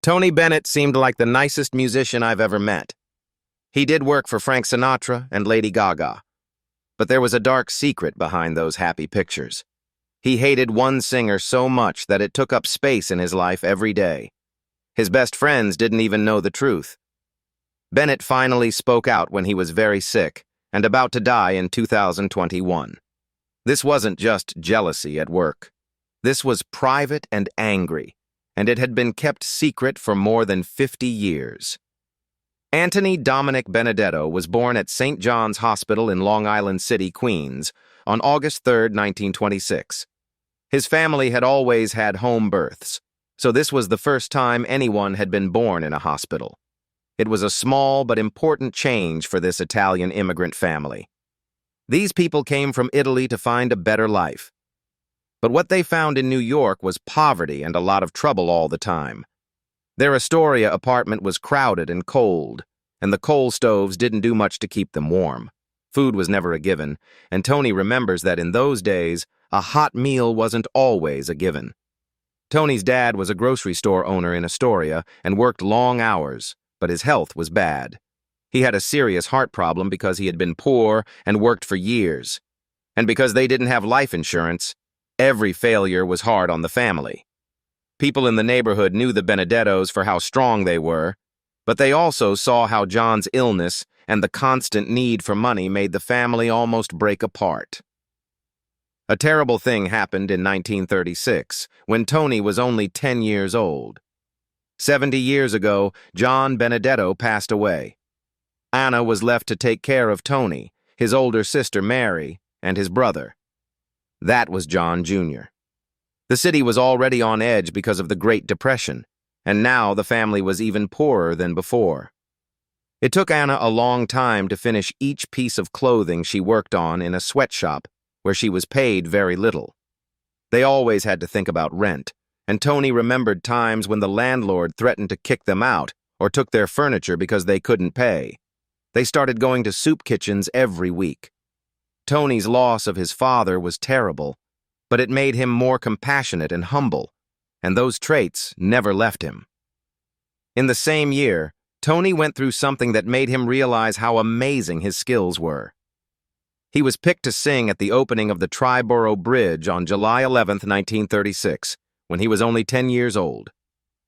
Tony Bennett seemed like the nicest musician I've ever met. He did work for Frank Sinatra and Lady Gaga, but there was a dark secret behind those happy pictures. He hated one singer so much that it took up space in his life every day. His best friends didn't even know the truth. Bennett finally spoke out when he was very sick and about to die in 2021. This wasn't just jealousy at work. This was private and angry, and it had been kept secret for more than 50 years. Anthony Dominic Benedetto was born at St. John's Hospital in Long Island City, Queens, on August 3, 1926. His family had always had home births, so this was the first time anyone had been born in a hospital. It was a small but important change for this Italian immigrant family. These people came from Italy to find a better life. But what they found in New York was poverty and a lot of trouble all the time. Their Astoria apartment was crowded and cold, and the coal stoves didn't do much to keep them warm. Food was never a given, and Tony remembers that in those days, a hot meal wasn't always a given. Tony's dad was a grocery store owner in Astoria and worked long hours, but his health was bad. He had a serious heart problem because he had been poor and worked for years. And because they didn't have life insurance, every failure was hard on the family. People in the neighborhood knew the Benedettos for how strong they were, but they also saw how John's illness and the constant need for money made the family almost break apart. A terrible thing happened in 1936, when Tony was only 10 years old. 70 years ago, John Benedetto passed away. Anna was left to take care of Tony, his older sister Mary, and his brother. That was John Jr. The city was already on edge because of the Great Depression, and now the family was even poorer than before. It took Anna a long time to finish each piece of clothing she worked on in a sweatshop where she was paid very little. They always had to think about rent, and Tony remembered times when the landlord threatened to kick them out or took their furniture because they couldn't pay. They started going to soup kitchens every week. Tony's loss of his father was terrible, but it made him more compassionate and humble, and those traits never left him. In the same year, Tony went through something that made him realize how amazing his skills were. He was picked to sing at the opening of the Triborough Bridge on July 11, 1936, when he was only 10 years old.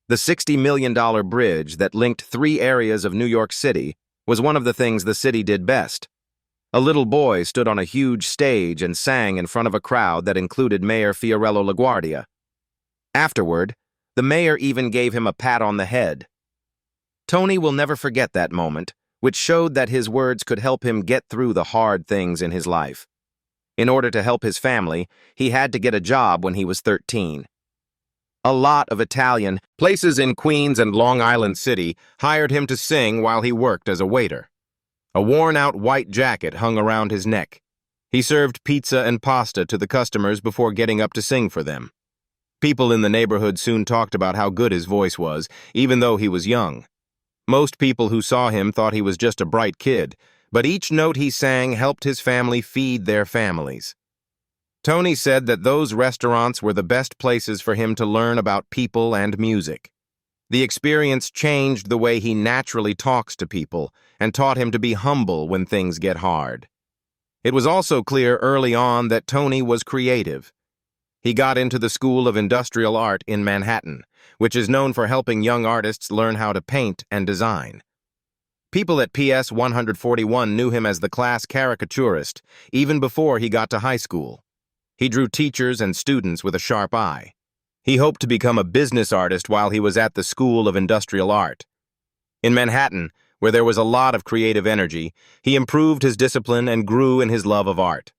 The $60 million bridge that linked 3 areas of New York City was one of the things the city did best. A little boy stood on a huge stage and sang in front of a crowd that included Mayor Fiorello LaGuardia. Afterward, the mayor even gave him a pat on the head. Tony will never forget that moment, which showed that his words could help him get through the hard things in his life. In order to help his family, he had to get a job when he was 13. A lot of Italian places in Queens and Long Island City hired him to sing while he worked as a waiter. A worn-out white jacket hung around his neck. He served pizza and pasta to the customers before getting up to sing for them. People in the neighborhood soon talked about how good his voice was, even though he was young. Most people who saw him thought he was just a bright kid, but each note he sang helped his family feed their families. Tony said that those restaurants were the best places for him to learn about people and music. The experience changed the way he naturally talks to people and taught him to be humble when things get hard. It was also clear early on that Tony was creative. He got into the School of Industrial Art in Manhattan, which is known for helping young artists learn how to paint and design. People at PS 141 knew him as the class caricaturist even before he got to high school. He drew teachers and students with a sharp eye. He hoped to become a business artist while he was at the School of Industrial Art. In Manhattan, where there was a lot of creative energy, he improved his discipline and grew in his love of art.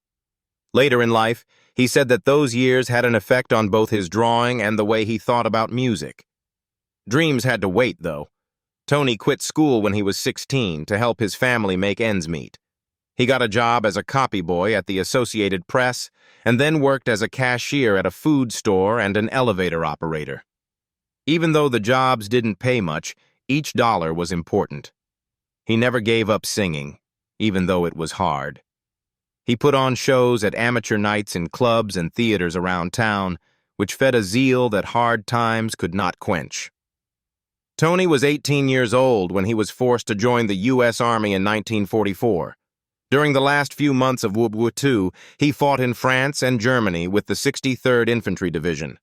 Later in life, he said that those years had an effect on both his drawing and the way he thought about music. Dreams had to wait, though. Tony quit school when he was 16 to help his family make ends meet. He got a job as a copy boy at the Associated Press and then worked as a cashier at a food store and an elevator operator. Even though the jobs didn't pay much, each dollar was important. He never gave up singing, even though it was hard. He put on shows at amateur nights in clubs and theaters around town, which fed a zeal that hard times could not quench. Tony was 18 years old when he was forced to join the U.S. Army in 1944. During the last few months of World War II, he fought in France and Germany with the 63rd Infantry Division.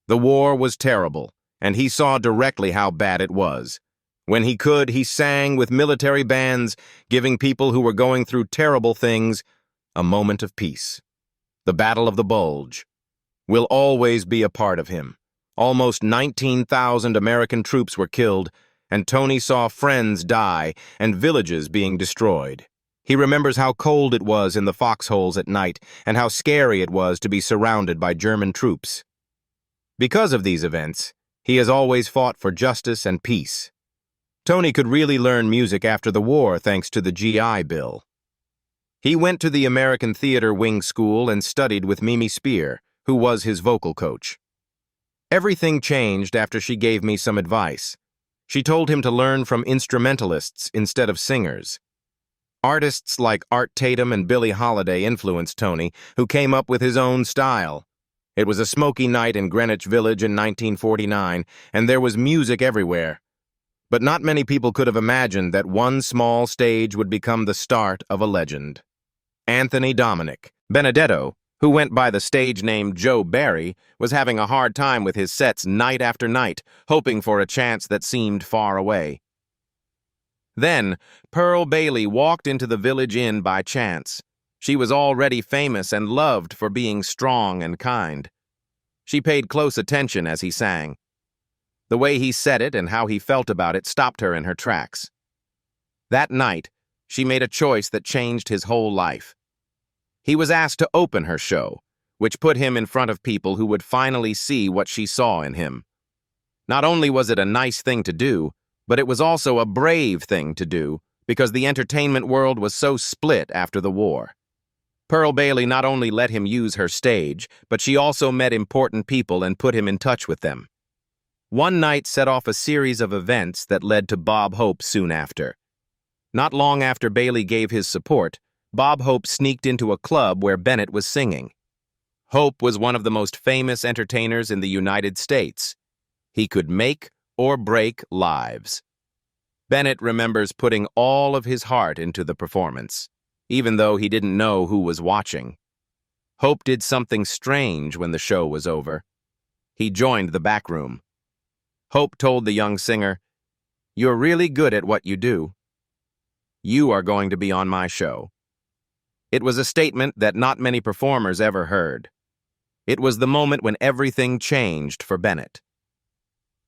The war was terrible, and he saw directly how bad it was. When he could, he sang with military bands, giving people who were going through terrible things a moment of peace. The Battle of the Bulge will always be a part of him. Almost 19,000 American troops were killed, and Tony saw friends die and villages being destroyed. He remembers how cold it was in the foxholes at night and how scary it was to be surrounded by German troops. Because of these events, he has always fought for justice and peace. Tony could really learn music after the war thanks to the GI Bill. He went to the American Theater Wing School and studied with Mimi Spear, who was his vocal coach. Everything changed after she gave me some advice. She told him to learn from instrumentalists instead of singers. Artists like Art Tatum and Billie Holiday influenced Tony, who came up with his own style. It was a smoky night in Greenwich Village in 1949, and there was music everywhere. But not many people could have imagined that one small stage would become the start of a legend. Anthony Dominic Benedetto, who went by the stage name Joe Barry, was having a hard time with his sets night after night, hoping for a chance that seemed far away. Then, Pearl Bailey walked into the Village Inn by chance. She was already famous and loved for being strong and kind. She paid close attention as he sang. The way he said it and how he felt about it stopped her in her tracks. That night, she made a choice that changed his whole life. He was asked to open her show, which put him in front of people who would finally see what she saw in him. Not only was it a nice thing to do, but it was also a brave thing to do because the entertainment world was so split after the war. Pearl Bailey not only let him use her stage, but she also met important people and put him in touch with them. One night set off a series of events that led to Bob Hope soon after. Not long after Bailey gave his support, Bob Hope sneaked into a club where Bennett was singing. Hope was one of the most famous entertainers in the United States. He could make or break lives. Bennett remembers putting all of his heart into the performance, even though he didn't know who was watching. Hope did something strange when the show was over. He joined the back room. Hope told the young singer, "You're really good at what you do. You are going to be on my show." It was a statement that not many performers ever heard. It was the moment when everything changed for Bennett.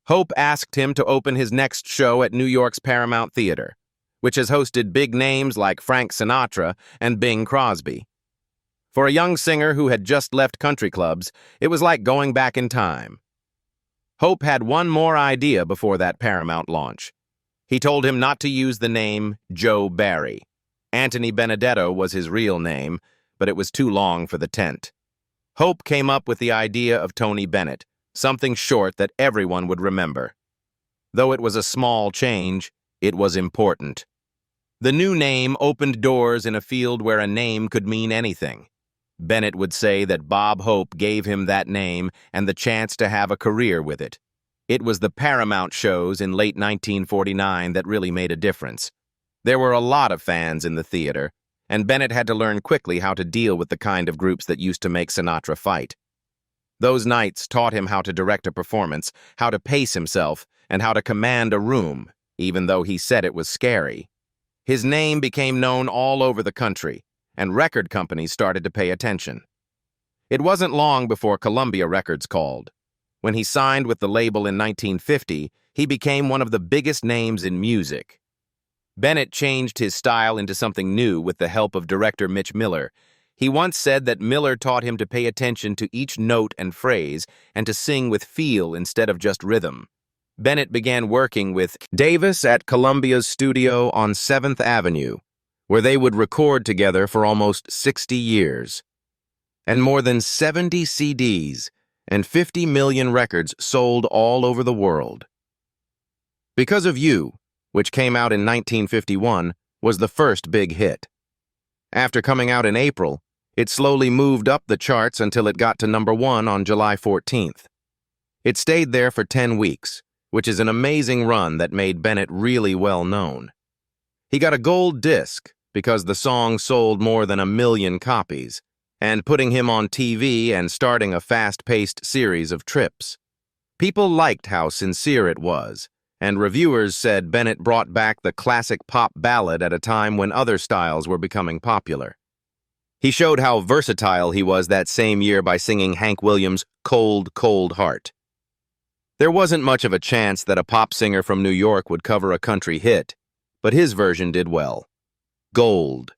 Hope asked him to open his next show at New York's Paramount Theater, which has hosted big names like Frank Sinatra and Bing Crosby. For a young singer who had just left country clubs, it was like going back in time. Hope had one more idea before that Paramount launch. He told him not to use the name Joe Barry. Anthony Benedetto was his real name, but it was too long for the tent. Hope came up with the idea of Tony Bennett, something short that everyone would remember. Though it was a small change, it was important. The new name opened doors in a field where a name could mean anything. Bennett would say that Bob Hope gave him that name and the chance to have a career with it. It was the Paramount shows in late 1949 that really made a difference. There were a lot of fans in the theater, and Bennett had to learn quickly how to deal with the kind of groups that used to make Sinatra fight. Those nights taught him how to direct a performance, how to pace himself, and how to command a room, even though he said it was scary. His name became known all over the country, and record companies started to pay attention. It wasn't long before Columbia Records called. When he signed with the label in 1950, he became one of the biggest names in music. Bennett changed his style into something new with the help of director Mitch Miller. He once said that Miller taught him to pay attention to each note and phrase and to sing with feel instead of just rhythm. Bennett began working with Davis at Columbia's studio on 7th Avenue, where they would record together for almost 60 years. And more than 70 CDs and 50 million records sold all over the world. Because of You, which came out in 1951, was the first big hit. After coming out in April, it slowly moved up the charts until it got to #1 on July 14th. It stayed there for 10 weeks, which is an amazing run that made Bennett really well known. He got a gold disc because the song sold more than 1 million copies, and putting him on TV and starting a fast-paced series of trips. People liked how sincere it was, and reviewers said Bennett brought back the classic pop ballad at a time when other styles were becoming popular. He showed how versatile he was that same year by singing Hank Williams' Cold, Cold Heart. There wasn't much of a chance that a pop singer from New York would cover a country hit, but his version did well. Gold.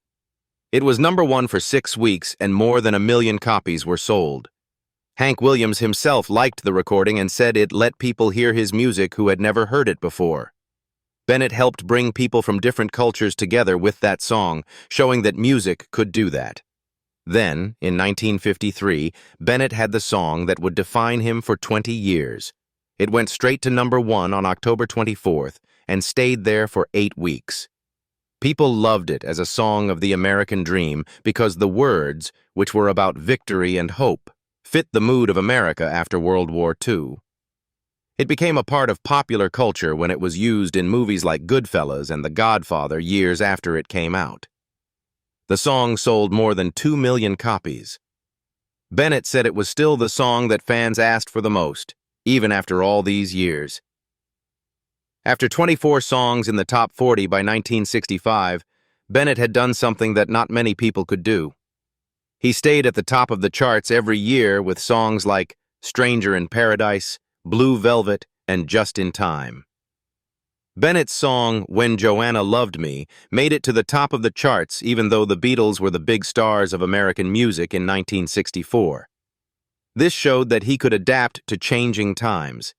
It was #1 for 6 weeks and more than 1 million copies were sold. Hank Williams himself liked the recording and said it let people hear his music who had never heard it before. Bennett helped bring people from different cultures together with that song, showing that music could do that. Then, in 1953, Bennett had the song that would define him for 20 years. It went straight to #1 on October 24th and stayed there for 8 weeks. People loved it as a song of the American dream because the words, which were about victory and hope, fit the mood of America after World War II. It became a part of popular culture when it was used in movies like Goodfellas and The Godfather years after it came out. The song sold more than 2 million copies. Bennett said it was still the song that fans asked for the most, even after all these years. After 24 songs in the top 40 by 1965, Bennett had done something that not many people could do. He stayed at the top of the charts every year with songs like Stranger in Paradise, Blue Velvet, and Just in Time. Bennett's song, When Joanna Loved Me, made it to the top of the charts even though the Beatles were the big stars of American music in 1964. This showed that he could adapt to changing times.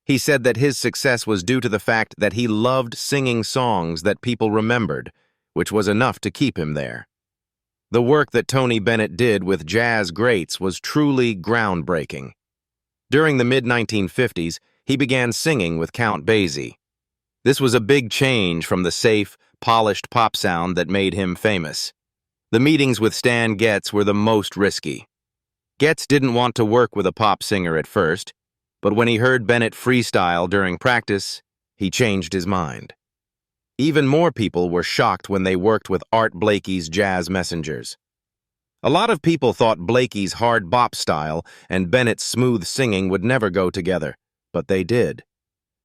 He said that his success was due to the fact that he loved singing songs that people remembered, which was enough to keep him there. The work that Tony Bennett did with jazz greats was truly groundbreaking. During the mid-1950s, he began singing with Count Basie. This was a big change from the safe, polished pop sound that made him famous. The meetings with Stan Getz were the most risky. Getz didn't want to work with a pop singer at first, but when he heard Bennett freestyle during practice, he changed his mind. Even more people were shocked when they worked with Art Blakey's Jazz Messengers. A lot of people thought Blakey's hard bop style and Bennett's smooth singing would never go together, but they did.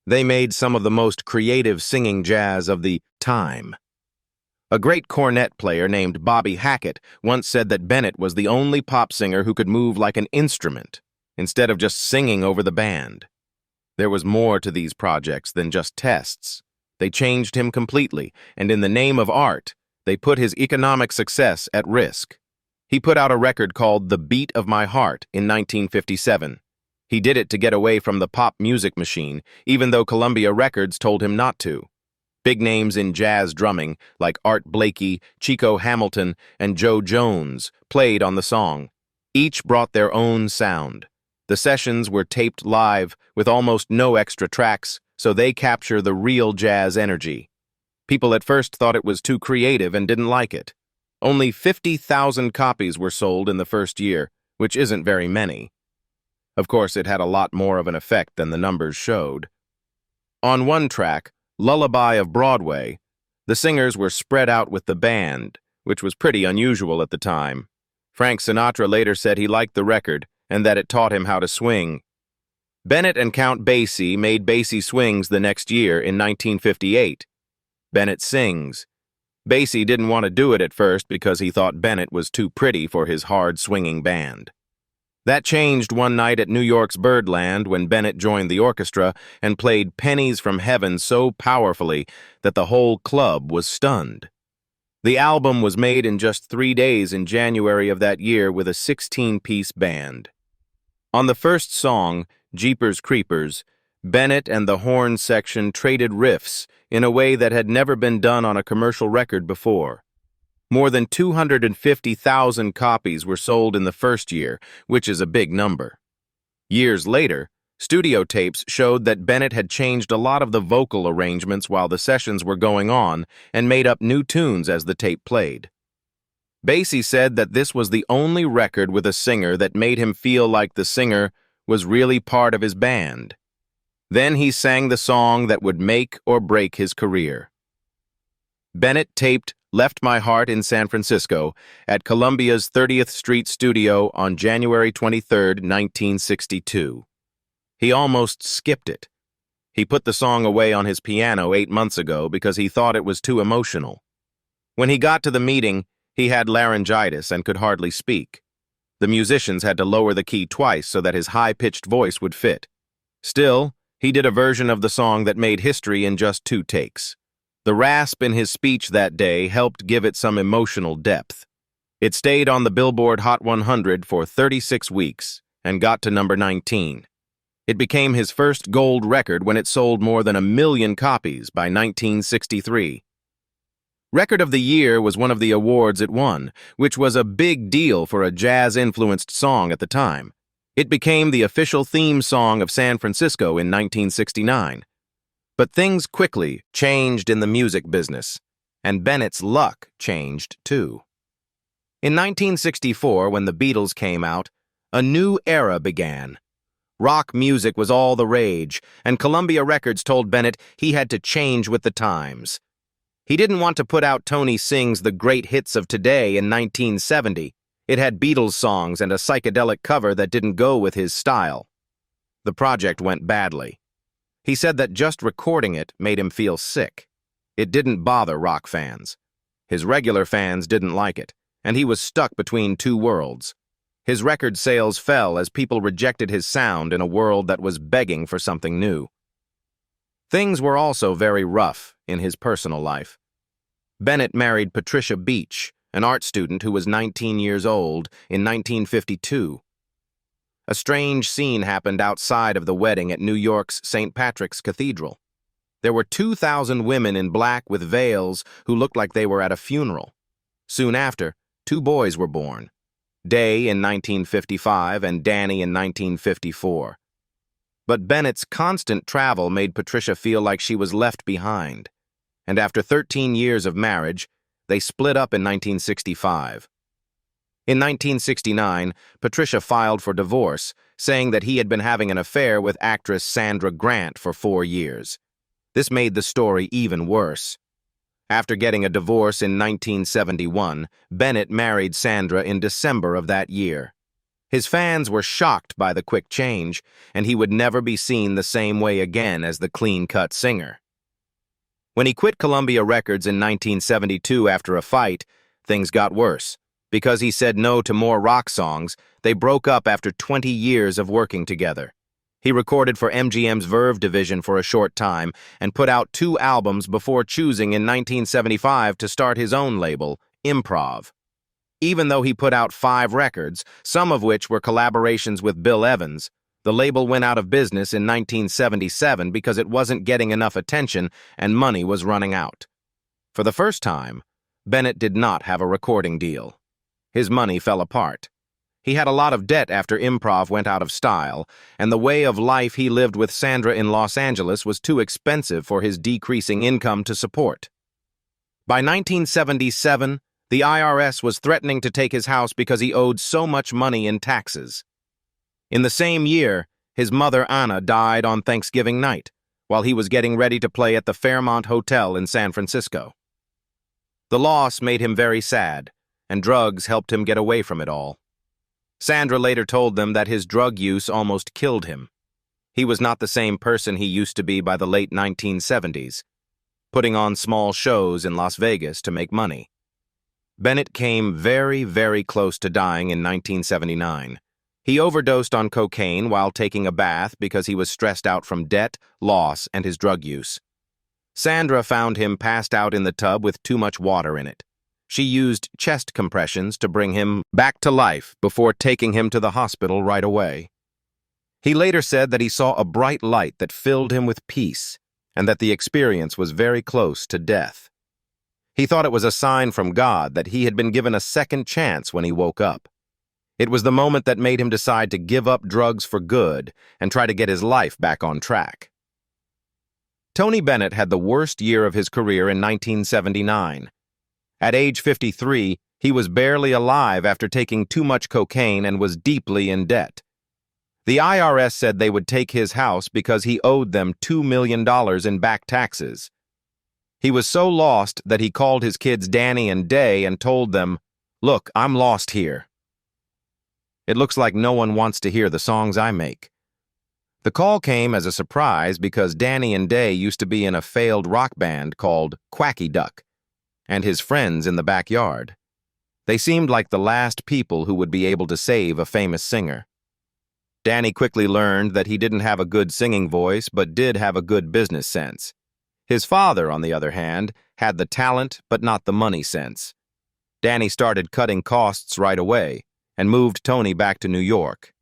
They made some of the most creative singing jazz of the time. A great cornet player named Bobby Hackett once said that Bennett was the only pop singer who could move like an instrument, instead of just singing over the band. There was more to these projects than just tests. They changed him completely, and in the name of art, they put his economic success at risk. He put out a record called The Beat of My Heart in 1957. He did it to get away from the pop music machine, even though Columbia Records told him not to. Big names in jazz drumming, like Art Blakey, Chico Hamilton, and Joe Jones, played on the song. Each brought their own sound. The sessions were taped live, with almost no extra tracks, so they capture the real jazz energy. People at first thought it was too creative and didn't like it. Only 50,000 copies were sold in the first year, which isn't very many. Of course, it had a lot more of an effect than the numbers showed. On one track, Lullaby of Broadway, the singers were spread out with the band, which was pretty unusual at the time. Frank Sinatra later said he liked the record and that it taught him how to swing. Bennett and Count Basie made Basie Swings the next year in 1958. Bennett sings. Basie didn't want to do it at first because he thought Bennett was too pretty for his hard swinging band. That changed one night at New York's Birdland when Bennett joined the orchestra and played Pennies from Heaven so powerfully that the whole club was stunned. The album was made in just 3 days in January of that year with a 16-piece band. On the first song, Jeepers Creepers, Bennett and the horn section traded riffs in a way that had never been done on a commercial record before. More than 250,000 copies were sold in the first year, which is a big number. Years later, studio tapes showed that Bennett had changed a lot of the vocal arrangements while the sessions were going on and made up new tunes as the tape played. Basie said that this was the only record with a singer that made him feel like the singer was really part of his band. Then he sang the song that would make or break his career. Bennett taped Left My Heart in San Francisco at Columbia's 30th Street studio on January 23, 1962. He almost skipped it. He put the song away on his piano 8 months ago because he thought it was too emotional. When he got to the meeting, he had laryngitis and could hardly speak. The musicians had to lower the key twice so that his high-pitched voice would fit. Still, he did a version of the song that made history in just 2 takes. The rasp in his speech that day helped give it some emotional depth. It stayed on the Billboard Hot 100 for 36 weeks and got to number 19. It became his first gold record when it sold more than 1 million copies by 1963. Record of the Year was one of the awards it won, which was a big deal for a jazz-influenced song at the time. It became the official theme song of San Francisco in 1969. But things quickly changed in the music business, and Bennett's luck changed too. In 1964, when the Beatles came out, a new era began. Rock music was all the rage, and Columbia Records told Bennett he had to change with the times. He didn't want to put out Tony Singh's The Great Hits of Today in 1970. It had Beatles songs and a psychedelic cover that didn't go with his style. The project went badly. He said that just recording it made him feel sick. It didn't bother rock fans. His regular fans didn't like it, and he was stuck between 2 worlds. His record sales fell as people rejected his sound in a world that was begging for something new. Things were also very rough in his personal life. Bennett married Patricia Beach, an art student who was 19 years old, in 1952. A strange scene happened outside of the wedding at New York's St. Patrick's Cathedral. There were 2,000 women in black with veils who looked like they were at a funeral. Soon after, 2 boys were born, Day in 1955 and Danny in 1954. But Bennett's constant travel made Patricia feel like she was left behind, and after 13 years of marriage, they split up in 1965. In 1969, Patricia filed for divorce, saying that he had been having an affair with actress Sandra Grant for 4 years. This made the story even worse. After getting a divorce in 1971, Bennett married Sandra in December of that year. His fans were shocked by the quick change, and he would never be seen the same way again as the clean-cut singer. When he quit Columbia Records in 1972 after a fight, things got worse. Because he said no to more rock songs, they broke up after 20 years of working together. He recorded for MGM's Verve division for a short time and put out 2 albums before choosing in 1975 to start his own label, Improv. Even though he put out 5 records, some of which were collaborations with Bill Evans, the label went out of business in 1977 because it wasn't getting enough attention and money was running out. For the first time, Bennett did not have a recording deal. His money fell apart. He had a lot of debt after Improv went out of style, and the way of life he lived with Sandra in Los Angeles was too expensive for his decreasing income to support. By 1977, the IRS was threatening to take his house because he owed so much money in taxes. In the same year, his mother Anna died on Thanksgiving night, while he was getting ready to play at the Fairmont Hotel in San Francisco. The loss made him very sad, and drugs helped him get away from it all. Sandra later told them that his drug use almost killed him. He was not the same person he used to be by the late 1970s, putting on small shows in Las Vegas to make money. Bennett came very, very close to dying in 1979. He overdosed on cocaine while taking a bath because he was stressed out from debt, loss, and his drug use. Sandra found him passed out in the tub with too much water in it. She used chest compressions to bring him back to life before taking him to the hospital right away. He later said that he saw a bright light that filled him with peace, and that the experience was very close to death. He thought it was a sign from God that he had been given a second chance when he woke up. It was the moment that made him decide to give up drugs for good and try to get his life back on track. Tony Bennett had the worst year of his career in 1979. At age 53, he was barely alive after taking too much cocaine and was deeply in debt. The IRS said they would take his house because he owed them $2 million in back taxes. He was so lost that he called his kids Danny and Day and told them, "Look, I'm lost here. It looks like no one wants to hear the songs I make." The call came as a surprise because Danny and Day used to be in a failed rock band called Quacky Duck, and his friends in the backyard. They seemed like the last people who would be able to save a famous singer. Danny quickly learned that he didn't have a good singing voice but did have a good business sense. His father, on the other hand, had the talent but not the money sense. Danny started cutting costs right away and moved Tony back to New York.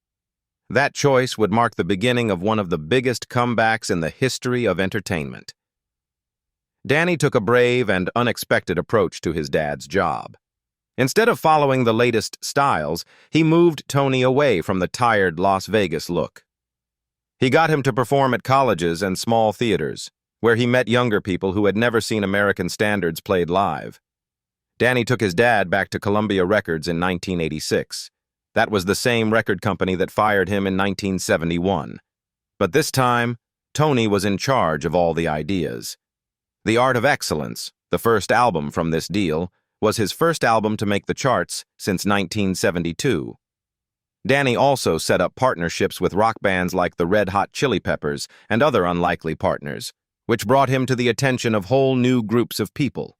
That choice would mark the beginning of one of the biggest comebacks in the history of entertainment. Danny took a brave and unexpected approach to his dad's job. Instead of following the latest styles, he moved Tony away from the tired Las Vegas look. He got him to perform at colleges and small theaters, where he met younger people who had never seen American standards played live. Danny took his dad back to Columbia Records in 1986. That was the same record company that fired him in 1971. But this time, Tony was in charge of all the ideas. The Art of Excellence, the first album from this deal, was his first album to make the charts since 1972. Danny also set up partnerships with rock bands like the Red Hot Chili Peppers and other unlikely partners, which brought him to the attention of whole new groups of people.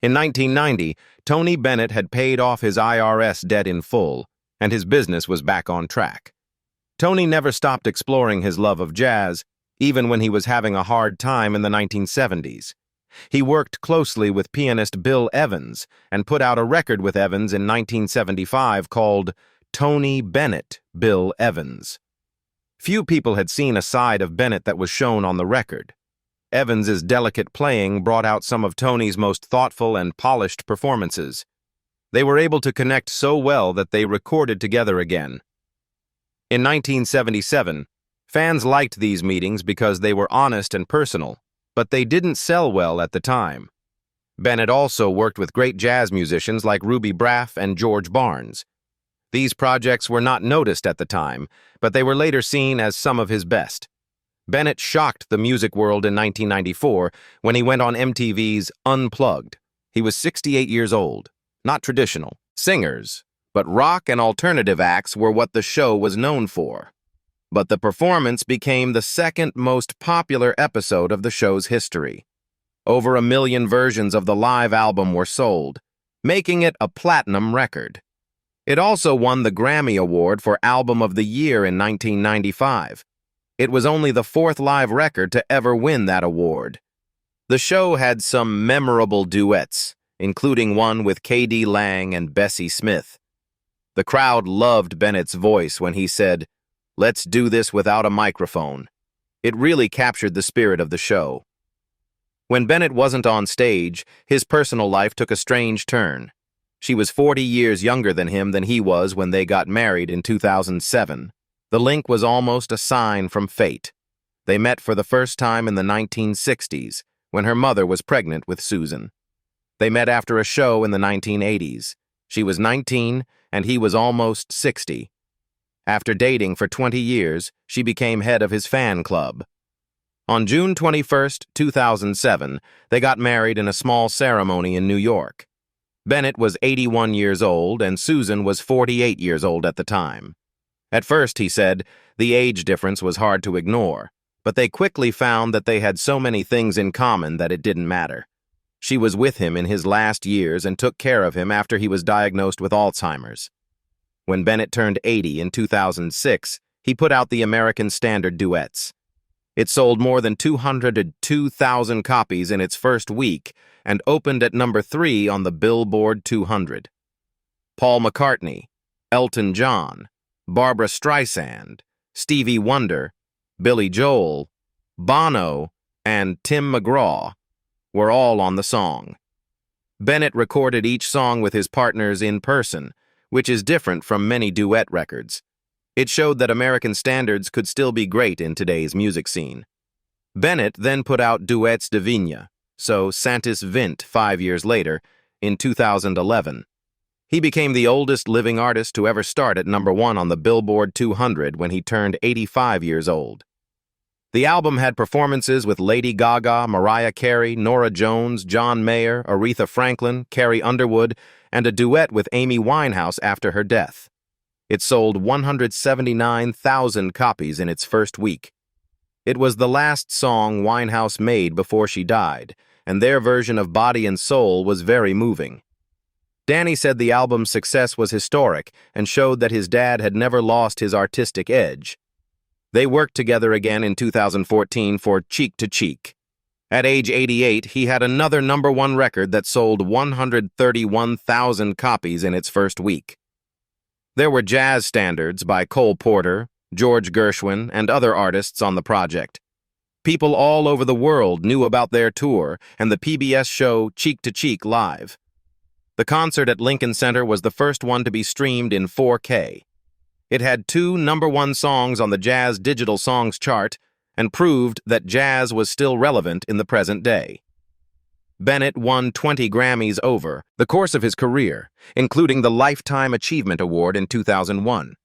In 1990, Tony Bennett had paid off his IRS debt in full, and his business was back on track. Tony never stopped exploring his love of jazz, even when he was having a hard time in the 1970s. He worked closely with pianist Bill Evans and put out a record with Evans in 1975 called Tony Bennett, Bill Evans. Few people had seen a side of Bennett that was shown on the record. Evans's delicate playing brought out some of Tony's most thoughtful and polished performances. They were able to connect so well that they recorded together again. In 1977, fans liked these meetings because they were honest and personal, but they didn't sell well at the time. Bennett also worked with great jazz musicians like Ruby Braff and George Barnes. These projects were not noticed at the time, but they were later seen as some of his best. Bennett shocked the music world in 1994 when he went on MTV's Unplugged. He was 68 years old. Not traditional singers, but rock and alternative acts were what the show was known for. But the performance became the second most popular episode of the show's history. Over 1 million versions of the live album were sold, making it a platinum record. It also won the Grammy Award for Album of the Year in 1995. It was only the 4th live record to ever win that award. The show had some memorable duets, including one with K.D. Lang and Bessie Smith. The crowd loved Bennett's voice when he said, "Let's do this without a microphone." It really captured the spirit of the show. When Bennett wasn't on stage, his personal life took a strange turn. She was 40 years younger than he was when they got married in 2007. The link was almost a sign from fate. They met for the first time in the 1960s, when her mother was pregnant with Susan. They met after a show in the 1980s. She was 19, and he was almost 60. After dating for 20 years, she became head of his fan club. On June 21, 2007, they got married in a small ceremony in New York. Bennett was 81 years old, and Susan was 48 years old at the time. At first, he said, the age difference was hard to ignore, but they quickly found that they had so many things in common that it didn't matter. She was with him in his last years and took care of him after he was diagnosed with Alzheimer's. When Bennett turned 80 in 2006, he put out the American Standard duets. It sold more than 202,000 copies in its first week and opened at number 3 on the Billboard 200. Paul McCartney, Elton John, Barbra Streisand, Stevie Wonder, Billy Joel, Bono, and Tim McGraw were all on the song. Bennett recorded each song with his partners in person, which is different from many duet records. It showed that American standards could still be great in today's music scene. Bennett then put out Duets de Vigne, so Santis Vint 5 years later, in 2011. He became the oldest living artist to ever start at #1 on the Billboard 200 when he turned 85 years old. The album had performances with Lady Gaga, Mariah Carey, Norah Jones, John Mayer, Aretha Franklin, Carrie Underwood, and a duet with Amy Winehouse after her death. It sold 179,000 copies in its first week. It was the last song Winehouse made before she died, and their version of Body and Soul was very moving. Danny said the album's success was historic and showed that his dad had never lost his artistic edge. They worked together again in 2014 for Cheek to Cheek. At age 88, he had another #1 record that sold 131,000 copies in its first week. There were jazz standards by Cole Porter, George Gershwin, and other artists on the project. People all over the world knew about their tour and the PBS show Cheek to Cheek Live. The concert at Lincoln Center was the first one to be streamed in 4K. It had 2 #1 songs on the Jazz Digital Songs chart and proved that jazz was still relevant in the present day. Bennett won 20 Grammys over the course of his career, including the Lifetime Achievement Award in 2001.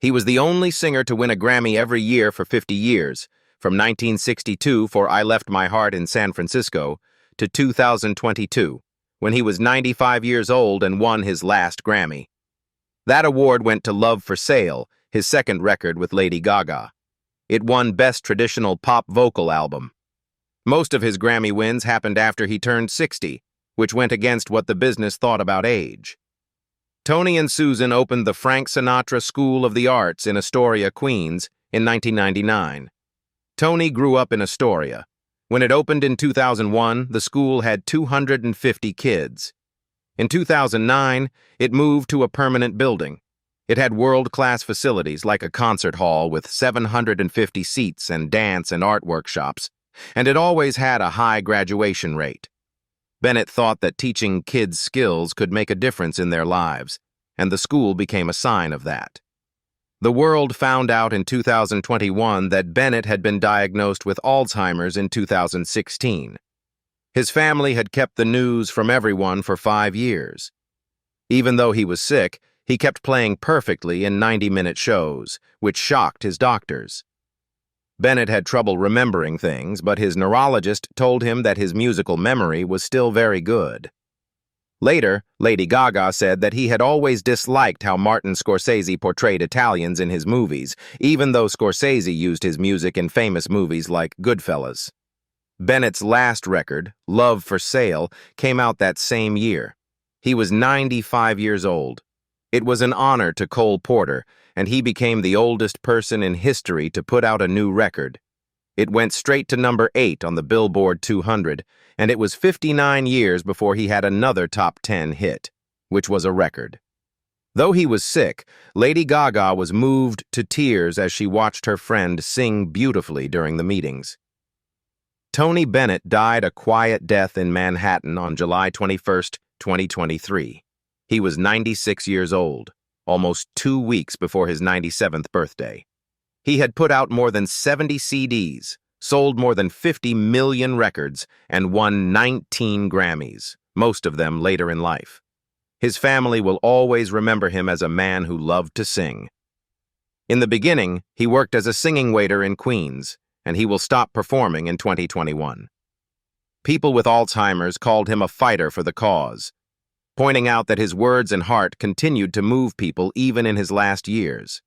He was the only singer to win a Grammy every year for 50 years, from 1962 for I Left My Heart in San Francisco to 2022, when he was 95 years old and won his last Grammy. That award went to Love for Sale, his second record with Lady Gaga. It won Best Traditional Pop Vocal Album. Most of his Grammy wins happened after he turned 60, which went against what the business thought about age. Tony and Susan opened the Frank Sinatra School of the Arts in Astoria, Queens, in 1999. Tony grew up in Astoria. When it opened in 2001, the school had 250 kids. In 2009, it moved to a permanent building. It had world-class facilities like a concert hall with 750 seats and dance and art workshops, and it always had a high graduation rate. Bennett thought that teaching kids skills could make a difference in their lives, and the school became a sign of that. The world found out in 2021 that Bennett had been diagnosed with Alzheimer's in 2016. His family had kept the news from everyone for 5 years. Even though he was sick, he kept playing perfectly in 90-minute shows, which shocked his doctors. Bennett had trouble remembering things, but his neurologist told him that his musical memory was still very good. Later, Lady Gaga said that he had always disliked how Martin Scorsese portrayed Italians in his movies, even though Scorsese used his music in famous movies like Goodfellas. Bennett's last record, Love for Sale, came out that same year. He was 95 years old. It was an honor to Cole Porter, and he became the oldest person in history to put out a new record. It went straight to #8 on the Billboard 200, and it was 59 years before he had another top 10 hit, which was a record. Though he was sick, Lady Gaga was moved to tears as she watched her friend sing beautifully during the meetings. Tony Bennett died a quiet death in Manhattan on July 21, 2023. He was 96 years old, almost 2 weeks before his 97th birthday. He had put out more than 70 CDs, sold more than 50 million records, and won 19 Grammys, most of them later in life. His family will always remember him as a man who loved to sing. In the beginning, he worked as a singing waiter in Queens, and he will stop performing in 2021. People with Alzheimer's called him a fighter for the cause, pointing out that his words and heart continued to move people even in his last years.